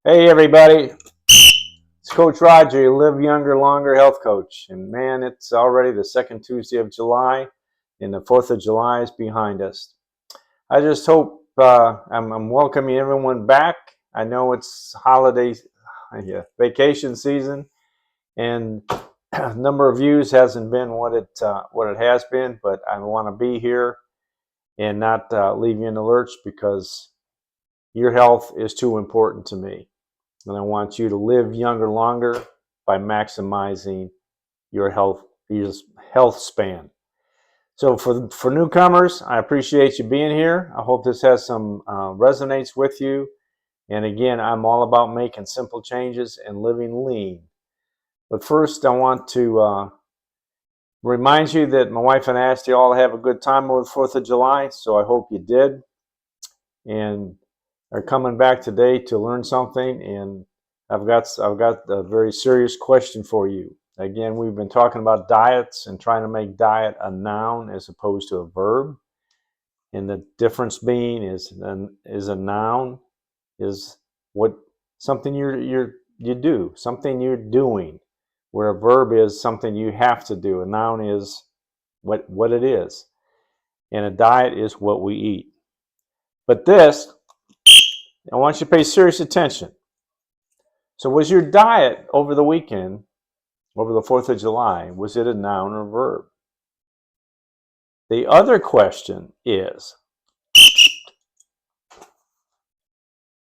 Hey everybody, it's Coach Roger, your Live Younger Longer health coach. And man, it's already the second Tuesday of July and the 4th of July is behind us. I just hope I'm welcoming everyone back. I know it's holiday vacation season and number of views hasn't been what it has been, but I want to be here and not leave you in the lurch because your health is too important to me. And I want you to live younger longer by maximizing your health span. So for newcomers, I appreciate you being here. I hope this has some resonates with you. And again, I'm all about making simple changes and living lean. But first, I want to remind you that my wife and I asked you all to have a good time over the 4th of July. So I hope you did. And are coming back today to learn something, and I've got a very serious question for you. Again, we've been talking about diets and trying to make diet a noun as opposed to a verb, and the difference being is a noun is what something you do, something you're doing, where a verb is something you have to do. A noun is what it is, and a diet is what we eat. But this, I want you to pay serious attention. So was your diet over the weekend, over the 4th of July, was it a noun or verb? The other question is,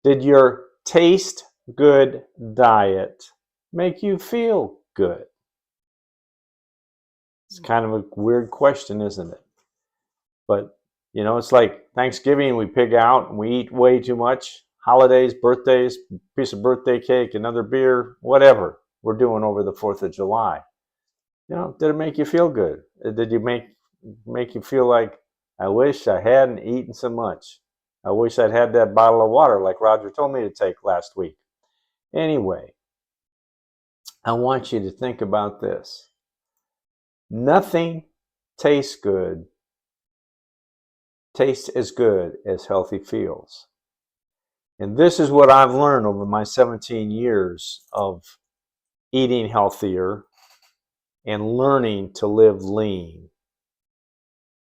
did your taste good diet make you feel good? It's kind of a weird question, isn't it? But, it's like Thanksgiving, we pig out and we eat way too much. Holidays, birthdays, piece of birthday cake, another beer, whatever we're doing over the 4th of July. Did it make you feel good? Did you make you feel like, I wish I hadn't eaten so much? I wish I'd had that bottle of water like Roger told me to take last week. Anyway, I want you to think about this. Nothing tastes as good as healthy feels. And this is what I've learned over my 17 years of eating healthier and learning to live lean.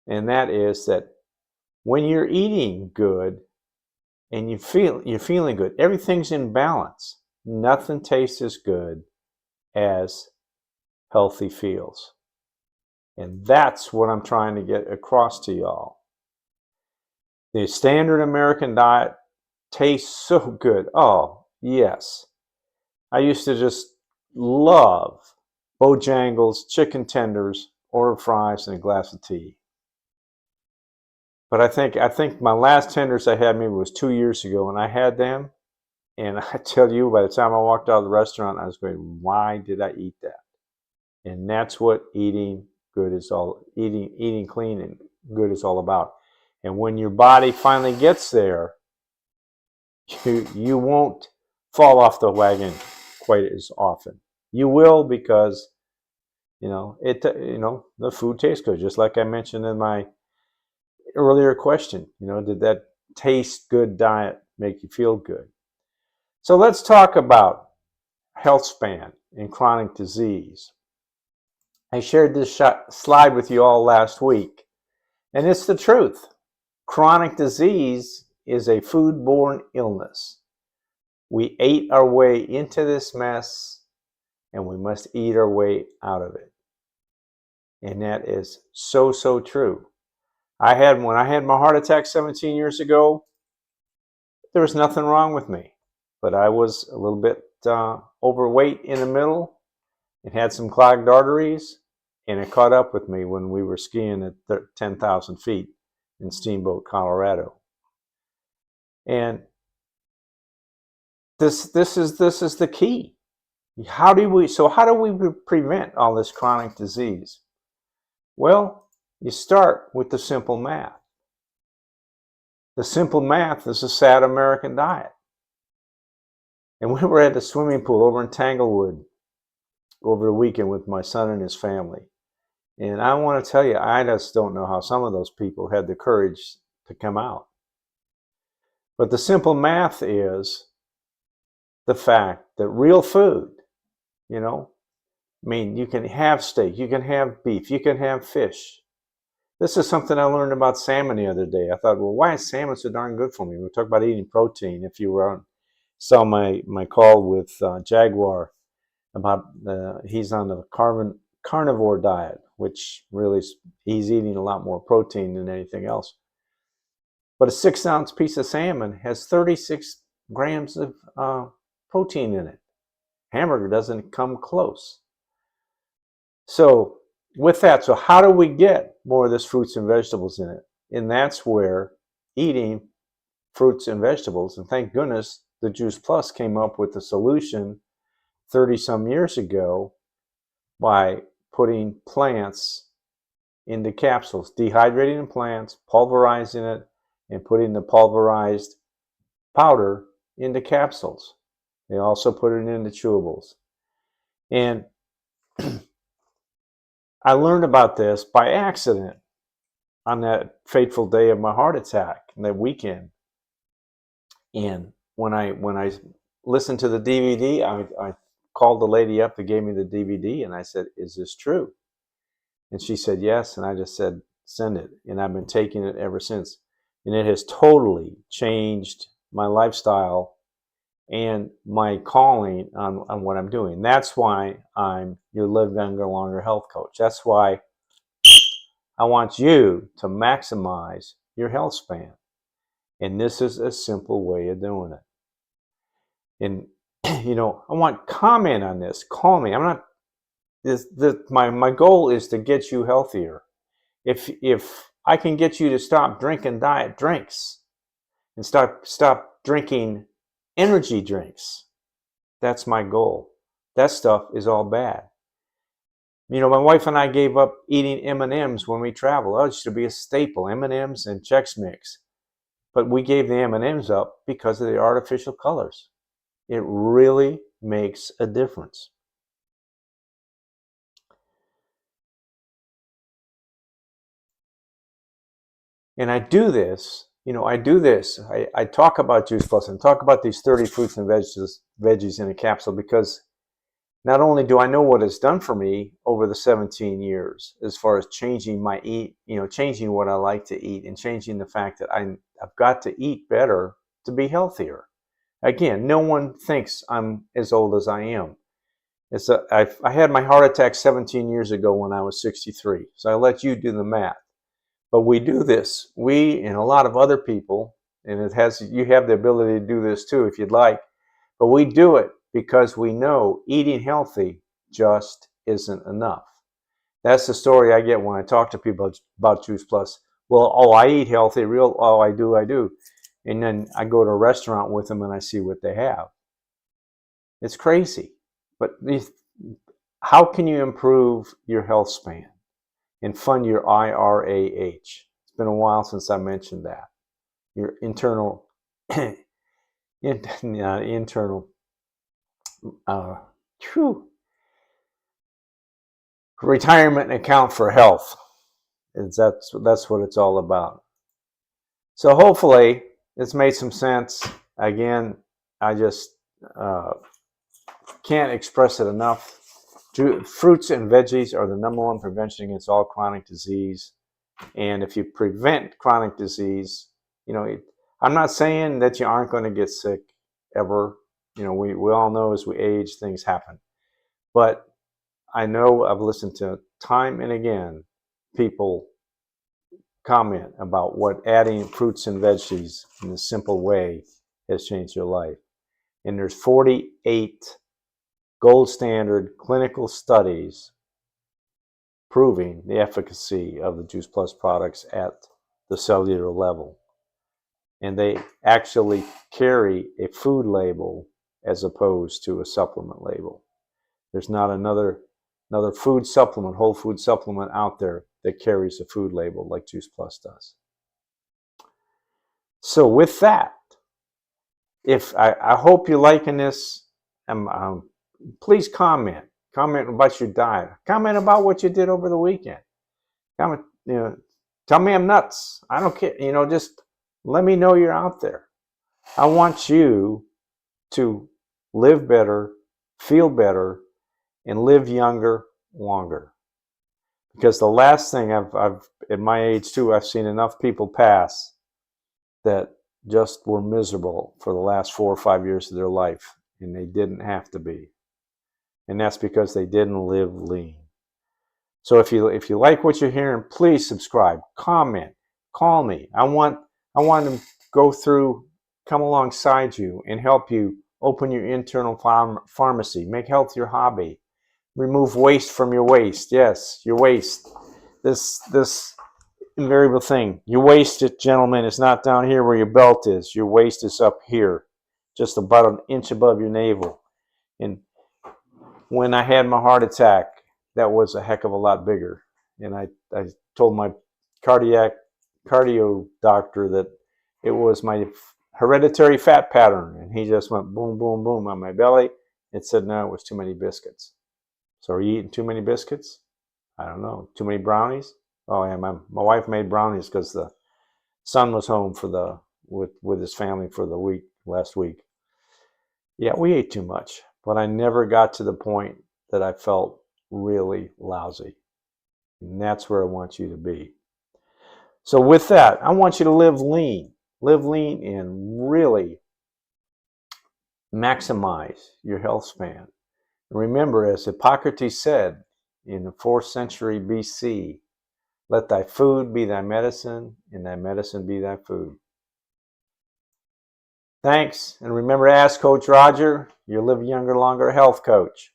And that is that when you're eating good and you're feeling good, everything's in balance. Nothing tastes as good as healthy feels. And that's what I'm trying to get across to y'all. The standard American diet tastes so good. Oh, yes. I used to just love Bojangles, chicken tenders, order fries, and a glass of tea. But I think my last tenders I had maybe was 2 years ago, and I had them, and I tell you, by the time I walked out of the restaurant, I was going, "Why did I eat that?" And that's what eating clean and good is all about. And when your body finally gets there, you won't fall off the wagon quite as often. You will because the food tastes good, just like I mentioned in my earlier question. Did that taste good diet make you feel good? So let's talk about health span and chronic disease. I shared this slide with you all last week, and it's the truth. Chronic disease is a foodborne illness. We ate our way into this mess, and we must eat our way out of it. And that is so, so true. When I had my heart attack 17 years ago, there was nothing wrong with me, but I was a little bit overweight in the middle and had some clogged arteries, and it caught up with me when we were skiing at 10,000 feet in Steamboat, Colorado. And this is the key. How do we prevent all this chronic disease? Well, you start with the simple math. The simple math is a sad American diet. And we were at the swimming pool over in Tanglewood over the weekend with my son and his family. And I want to tell you, I just don't know how some of those people had the courage to come out. But the simple math is the fact that real food, you know, I mean, you can have steak, you can have beef, you can have fish. This is something I learned about salmon the other day. I thought, well, why is salmon so darn good for me? We talk about eating protein. If you were on, saw my call with Jaguar about he's on the carnivore diet, which really he's eating a lot more protein than anything else. But a 6-ounce piece of salmon has 36 grams of protein in it. Hamburger doesn't come close. So with that, so how do we get more of this fruits and vegetables in it? And that's where eating fruits and vegetables, and thank goodness the Juice Plus came up with a solution 30 some years ago by putting plants into capsules, dehydrating the plants, pulverizing it, and putting the pulverized powder into capsules. They also put it into chewables. And I learned about this by accident on that fateful day of my heart attack, that weekend. And when I listened to the DVD, I called the lady up that gave me the DVD, and I said, "Is this true?" And she said, "Yes." And I just said, "Send it." And I've been taking it ever since. And it has totally changed my lifestyle and my calling on what I'm doing. That's why I'm your Live Younger, Longer health coach. That's why I want you to maximize your health span. And this is a simple way of doing it. And, I want comment on this. Call me. I'm not, my goal is to get you healthier. If I can get you to stop drinking diet drinks and stop drinking energy drinks, that's my goal. That stuff is all bad. My wife and I gave up eating M&Ms when we travel. That used to be a staple, M&Ms and Chex Mix. But we gave the M&Ms up because of the artificial colors. It really makes a difference. And I do this, I talk about Juice Plus and talk about these 30 fruits and veggies in a capsule because not only do I know what it's done for me over the 17 years as far as changing my changing what I like to eat and changing the fact that I've got to eat better to be healthier. Again, no one thinks I'm as old as I am. I had my heart attack 17 years ago when I was 63. So I let you do the math. But we do this. We and a lot of other people, and you have the ability to do this too if you'd like. But we do it because we know eating healthy just isn't enough. That's the story I get when I talk to people about Juice Plus. Well, I eat healthy, I do. And then I go to a restaurant with them and I see what they have. It's crazy. But how can you improve your health span and fund your IRAH? It's been a while since I mentioned that. Your internal retirement account for health. That's what it's all about. So hopefully it's made some sense. Again, I just can't express it enough. Fruits and veggies are the #1 prevention against all chronic disease. And if you prevent chronic disease, I'm not saying that you aren't going to get sick ever. We all know as we age, things happen. But I know I've listened to time and again people comment about what adding fruits and veggies in a simple way has changed your life. And there's 48 gold standard clinical studies proving the efficacy of the Juice Plus products at the cellular level. And they actually carry a food label as opposed to a supplement label. There's not another food supplement, whole food supplement out there that carries a food label like Juice Plus does. So with that, if I hope you're liking this, please comment about your diet. Comment about what you did over the weekend. Comment, tell me I'm nuts. I don't care. Just let me know you're out there. I want you to live better, feel better, and live younger, longer. Because the last thing I've at my age too, I've seen enough people pass that just were miserable for the last 4 or 5 years of their life, and they didn't have to be. And that's because they didn't live lean. So if you like what you're hearing, please subscribe, comment, call me. I want to go through, come alongside you and help you open your internal pharmacy, make health your hobby, remove waste from your waist. Yes, your waist. This invariable thing. Your waist, gentlemen, is not down here where your belt is. Your waist is up here, just about an inch above your navel. And when I had my heart attack, that was a heck of a lot bigger. And I told my cardio doctor that it was my hereditary fat pattern. And he just went boom, boom, boom on my belly. It said, no, it was too many biscuits. So are you eating too many biscuits? I don't know. Too many brownies? Oh, yeah, my wife made brownies because the son was home for with his family for the week last week. Yeah, we ate too much, but I never got to the point that I felt really lousy. And that's where I want you to be. So with that, I want you to live lean and really maximize your health span. And remember, as Hippocrates said in the 4th century BC, let thy food be thy medicine, and thy medicine be thy food. Thanks, and remember to ask Coach Roger, your Live Younger Longer health coach.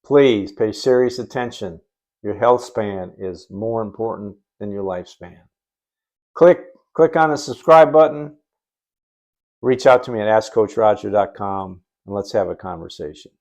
Please pay serious attention. Your health span is more important than your lifespan. Click on the subscribe button. Reach out to me at askcoachroger.com, and let's have a conversation.